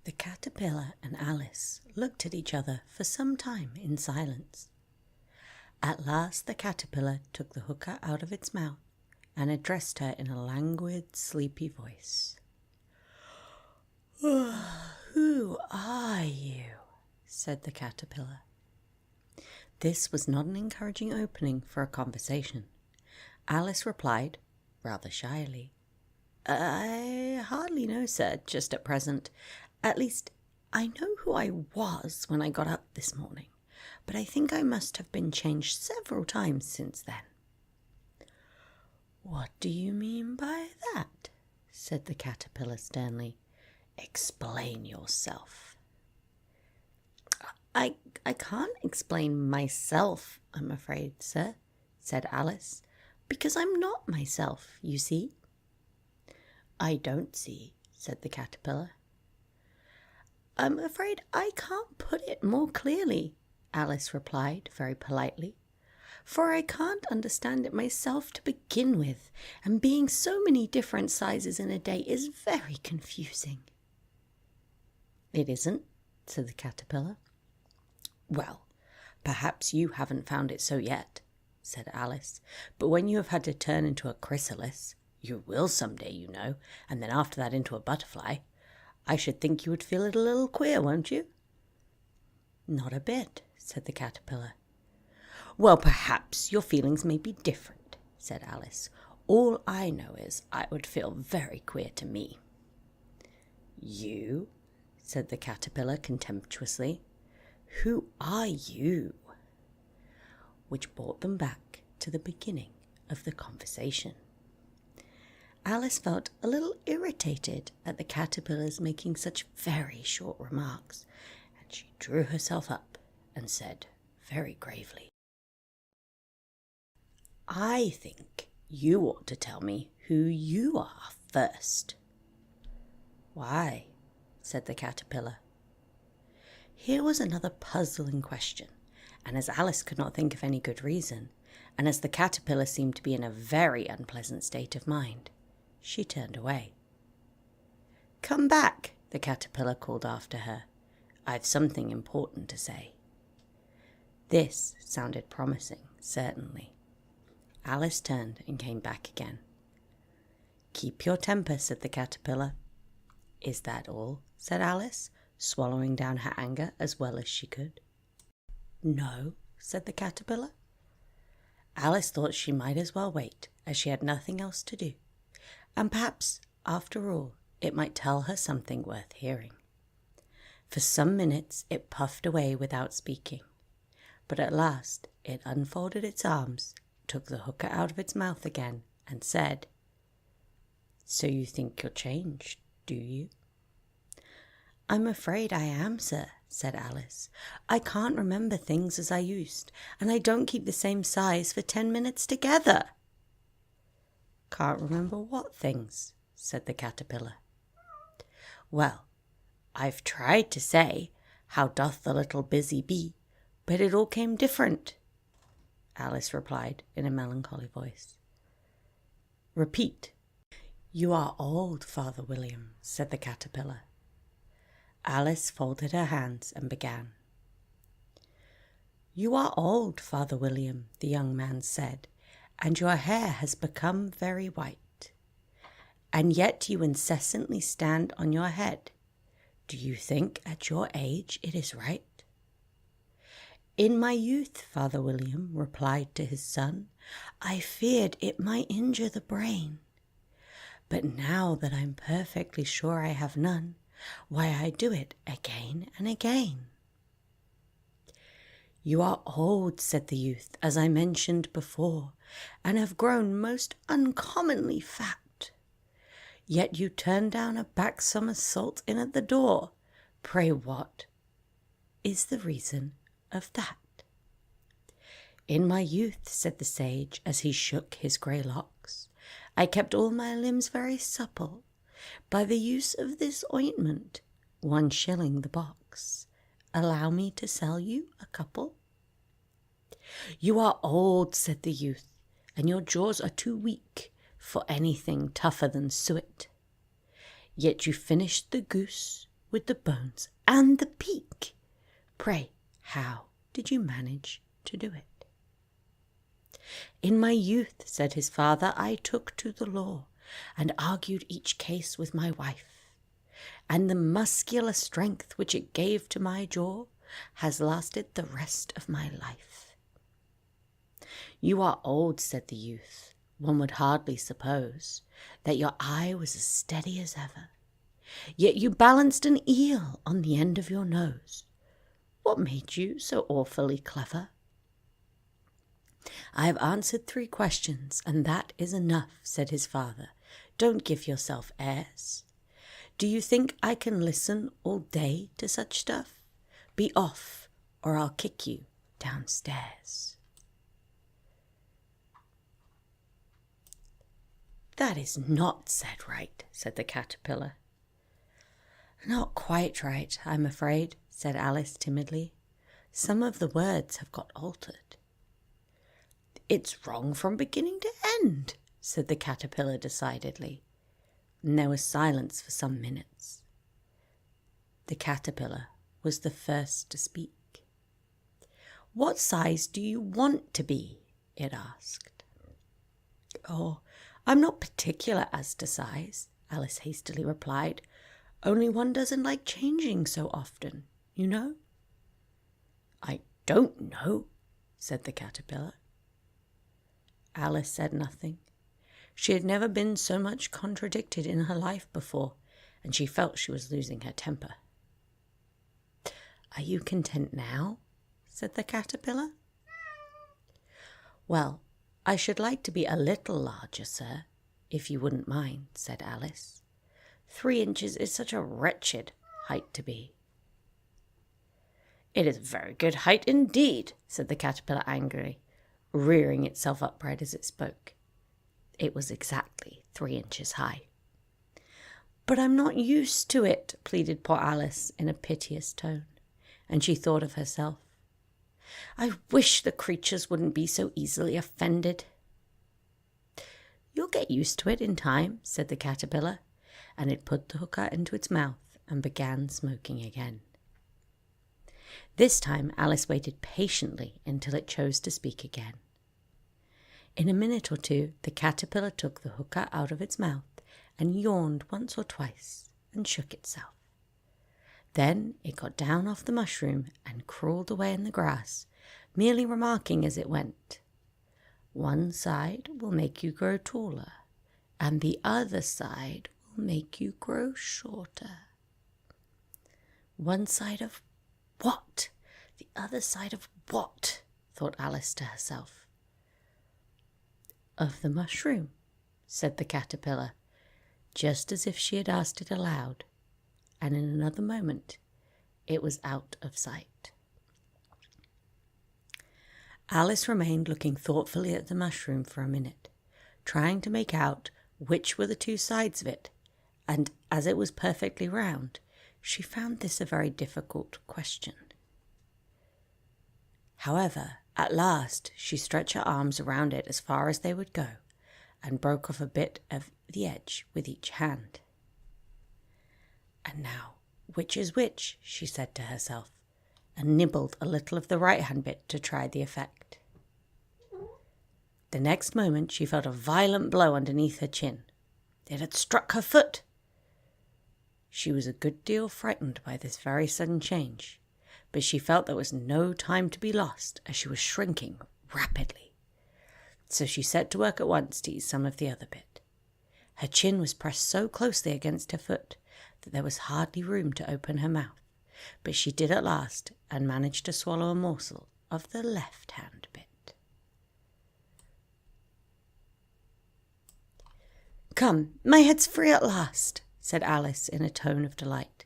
The caterpillar and Alice looked at each other for some time in silence. At last the caterpillar took the hookah out of its mouth and addressed her in a languid, sleepy voice. "Who are you?" said the caterpillar. This was not an encouraging opening for a conversation. Alice replied, rather shyly, "I hardly know, sir, just at present. At least, I know who I was when I got up this morning, but I think I must have been changed several times since then." "What do you mean by that?" said the caterpillar sternly. "Explain yourself." I can't explain myself, I'm afraid, sir," said Alice, "because I'm not myself, you see." "I don't see," said the caterpillar. "I'm afraid I can't put it more clearly," Alice replied very politely, "for I can't understand it myself to begin with, and being so many different sizes in a day is very confusing." "It isn't," said the caterpillar. "Well, perhaps you haven't found it so yet," said Alice, "but when you have had to turn into a chrysalis, you will some day, you know, and then after that into a butterfly, I should think you would feel it a little queer, won't you?" "Not a bit," said the caterpillar. "Well, perhaps your feelings may be different," said Alice. "All I know is I would feel very queer to me." "You?" said the caterpillar contemptuously. "Who are you?" Which brought them back to the beginning of the conversation. Alice felt a little irritated at the caterpillars making such very short remarks, and she drew herself up and said very gravely, "I think you ought to tell me who you are first." "Why?" said the caterpillar. Here was another puzzling question, and as Alice could not think of any good reason, and as the caterpillar seemed to be in a very unpleasant state of mind, she turned away. "Come back," the caterpillar called after her. "I've something important to say." This sounded promising, certainly. Alice turned and came back again. "Keep your temper," said the caterpillar. "Is that all?" said Alice, swallowing down her anger as well as she could. "No," said the caterpillar. Alice thought she might as well wait, as she had nothing else to do, and perhaps, after all, it might tell her something worth hearing. For some minutes it puffed away without speaking, but at last it unfolded its arms, took the hookah out of its mouth again, and said, "So you think you're changed, do you?" "I'm afraid I am, sir," said Alice. "I can't remember things as I used, and I don't keep the same size for 10 minutes together." "Can't remember what things?" said the caterpillar. "Well, I've tried to say, 'How doth the little busy bee?' but it all came different," Alice replied in a melancholy voice. "Repeat." "You are old, Father William," said the caterpillar. Alice folded her hands and began. "You are old, Father William," the young man said, "and your hair has become very white. And yet you incessantly stand on your head. Do you think at your age it is right?" "In my youth," Father William replied to his son, "I feared it might injure the brain. But now that I'm perfectly sure I have none, why, I do it again and again." "You are old," said the youth, "as I mentioned before, and have grown most uncommonly fat. Yet you turn down a back somersault in at the door. Pray what is the reason of that?" "In my youth," said the sage, as he shook his grey locks, "I kept all my limbs very supple. By the use of this ointment, 1 shilling the box. Allow me to sell you a couple." "You are old," said the youth, "and your jaws are too weak for anything tougher than suet. Yet you finished the goose with the bones and the beak. Pray, how did you manage to do it? In my youth, said his father, I took to the law and argued each case with my wife, and the muscular strength which it gave to my jaw has lasted the rest of my life. You are old, said the youth. One would hardly suppose that your eye was as steady as ever. Yet you balanced an eel on the end of your nose. What made you so awfully clever? I have answered 3 questions, and that is enough, said his father. Don't give yourself airs. Do you think I can listen all day to such stuff? Be off, or I'll kick you downstairs. That is not said right, said the caterpillar. Not quite right, I'm afraid, said Alice timidly. Some of the words have got altered. It's wrong from beginning to end, said the caterpillar decidedly, and there was silence for some minutes. The caterpillar was the first to speak. What size do you want to be? It asked. Oh, I'm not particular as to size, Alice hastily replied. Only one doesn't like changing so often, you know. I don't know, said the caterpillar. Alice said nothing. She had never been so much contradicted in her life before, and she felt she was losing her temper. Are you content now? Said the caterpillar. Well, I should like to be a little larger, sir, if you wouldn't mind, said Alice. 3 inches is such a wretched height to be. It is a very good height indeed, said the caterpillar angrily, rearing itself upright as it spoke. It was exactly 3 inches high. But I'm not used to it, pleaded poor Alice in a piteous tone, and she thought of herself. I wish the creatures wouldn't be so easily offended. You'll get used to it in time, said the caterpillar, and it put the hookah into its mouth and began smoking again. This time Alice waited patiently until it chose to speak again. In a minute or 2, the caterpillar took the hookah out of its mouth and yawned once or twice and shook itself. Then it got down off the mushroom and crawled away in the grass, merely remarking as it went, "One side will make you grow taller, and the other side will make you grow shorter." One side of what? The other side of what? Thought Alice to herself. Of the mushroom, said the caterpillar, just as if she had asked it aloud, and in another moment it was out of sight. Alice remained looking thoughtfully at the mushroom for a minute, trying to make out which were the 2 sides of it, and as it was perfectly round, she found this a very difficult question. However, at last she stretched her arms around it as far as they would go, and broke off a bit of the edge with each hand. And now, which is which? She said to herself, and nibbled a little of the right-hand bit to try the effect. The next moment she felt a violent blow underneath her chin. It had struck her foot. She was a good deal frightened by this very sudden change, but she felt there was no time to be lost, as she was shrinking rapidly. So she set to work at once to eat some of the other bit. Her chin was pressed so closely against her foot that there was hardly room to open her mouth, but she did at last, and managed to swallow a morsel of the left-hand bit. "Come, my head's free at last," said Alice in a tone of delight,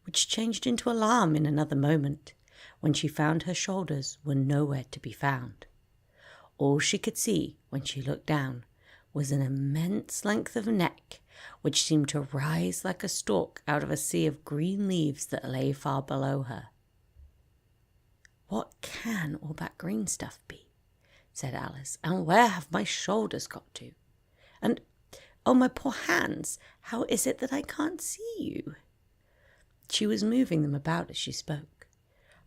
which changed into alarm in another moment, when she found her shoulders were nowhere to be found. All she could see, when she looked down, was an immense length of neck, which seemed to rise like a stalk out of a sea of green leaves that lay far below her. "What can all that green stuff be?" said Alice, "and where have my shoulders got to? And, oh, my poor hands, how is it that I can't see you?" She was moving them about as she spoke,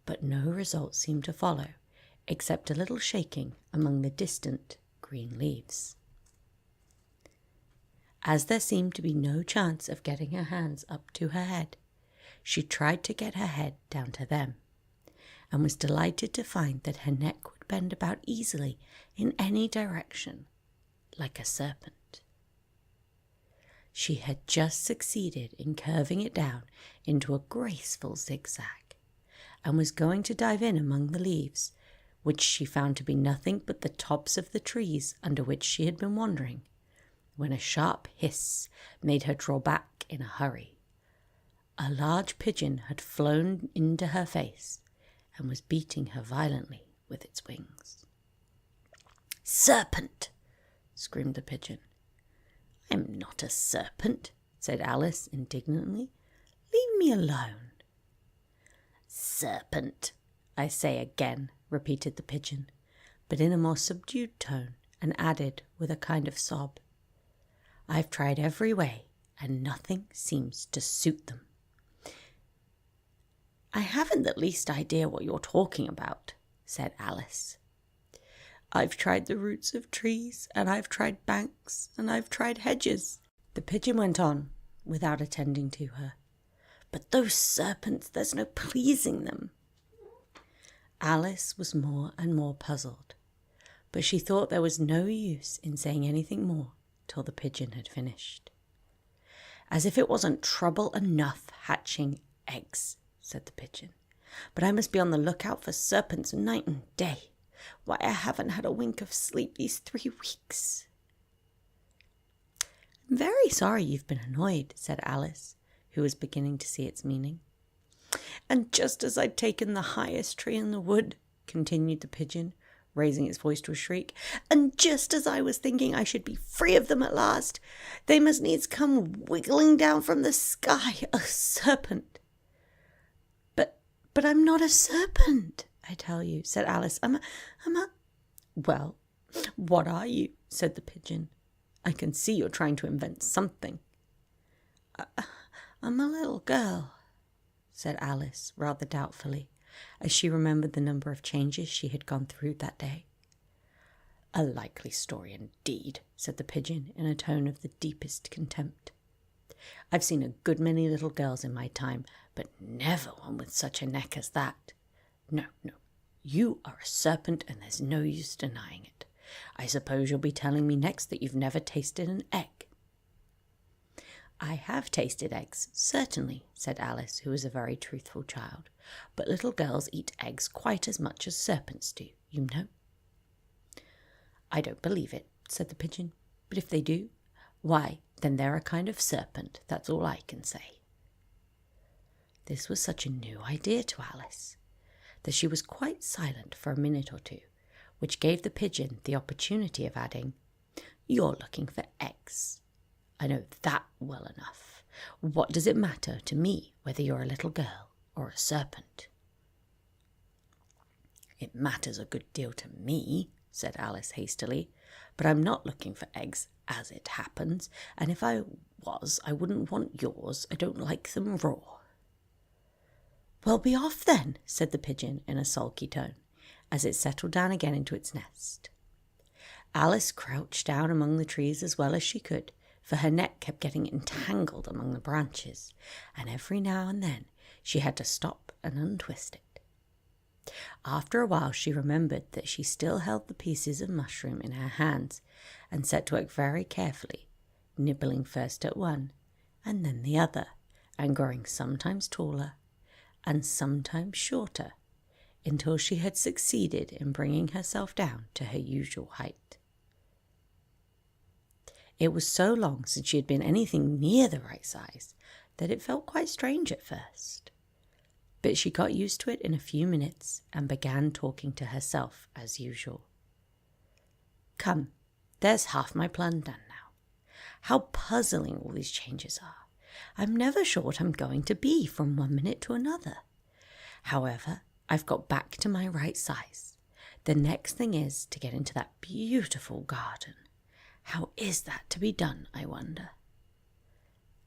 but no result seemed to follow, except a little shaking among the distant green leaves. As there seemed to be no chance of getting her hands up to her head, she tried to get her head down to them, and was delighted to find that her neck would bend about easily in any direction, like a serpent. She had just succeeded in curving it down into a graceful zigzag, and was going to dive in among the leaves, which she found to be nothing but the tops of the trees under which she had been wandering, when a sharp hiss made her draw back in a hurry. A large pigeon had flown into her face and was beating her violently with its wings. "Serpent!" screamed the pigeon. "I'm not a serpent," said Alice indignantly. "Leave me alone." "Serpent, I say again," repeated the pigeon, but in a more subdued tone, and added with a kind of sob, "I've tried every way, and nothing seems to suit them." "I haven't the least idea what you're talking about," said Alice. "I've tried the roots of trees, and I've tried banks, and I've tried hedges," the pigeon went on, without attending to her. "But those serpents, there's no pleasing them." Alice was more and more puzzled, but she thought there was no use in saying anything more till the pigeon had finished. "As if it wasn't trouble enough hatching eggs," said the pigeon. "But I must be on the lookout for serpents night and day. Why, I haven't had a wink of sleep these 3 weeks. "I'm very sorry you've been annoyed," said Alice, who was beginning to see its meaning. "And just as I'd taken the highest tree in the wood," continued the pigeon, raising its voice to a shriek, "and just as I was thinking I should be free of them at last, they must needs come wiggling down from the sky, a serpent." But I'm not a serpent, I tell you," said Alice. I'm a... "Well, what are you?" said the pigeon. "I can see you're trying to invent something." "I'm a little girl," said Alice, rather doubtfully, as she remembered the number of changes she had gone through that day. "A likely story indeed," said the pigeon in a tone of the deepest contempt. "I've seen a good many little girls in my time, but never one with such a neck as that. No, you are a serpent, and there's no use denying it. I suppose you'll be telling me next that you've never tasted an egg." "I have tasted eggs, certainly," said Alice, who was a very truthful child, "but little girls eat eggs quite as much as serpents do, you know." "I don't believe it," said the pigeon, "but if they do, why, then they're a kind of serpent, that's all I can say." This was such a new idea to Alice that she was quite silent for a minute or two, which gave the pigeon the opportunity of adding, "You're looking for eggs. I know that well enough. What does it matter to me whether you're a little girl or a serpent?" "It matters a good deal to me," said Alice hastily, "but I'm not looking for eggs as it happens, and if I was, I wouldn't want yours. I don't like them raw." "Well, be off then," said the pigeon in a sulky tone, as it settled down again into its nest. Alice crouched down among the trees as well as she could, for her neck kept getting entangled among the branches, and every now and then she had to stop and untwist it. After a while she remembered that she still held the pieces of mushroom in her hands, and set to work very carefully, nibbling first at one and then the other, and growing sometimes taller and sometimes shorter, until she had succeeded in bringing herself down to her usual height. It was so long since she had been anything near the right size that it felt quite strange at first. But she got used to it in a few minutes and began talking to herself as usual. "Come, there's half my plan done now. How puzzling all these changes are. I'm never sure what I'm going to be from one minute to another. However, I've got back to my right size. The next thing is to get into that beautiful garden. How is that to be done, I wonder?"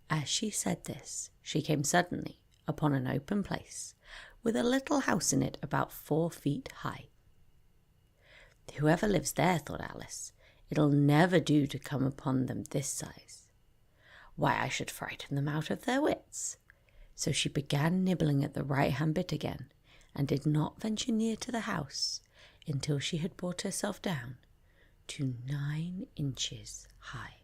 As she said this, she came suddenly upon an open place, with a little house in it about 4 feet high. Whoever lives there, thought Alice, it'll never do to come upon them this size. Why, I should frighten them out of their wits. So she began nibbling at the right-hand bit again, and did not venture near to the house until she had brought herself down to 9 inches high.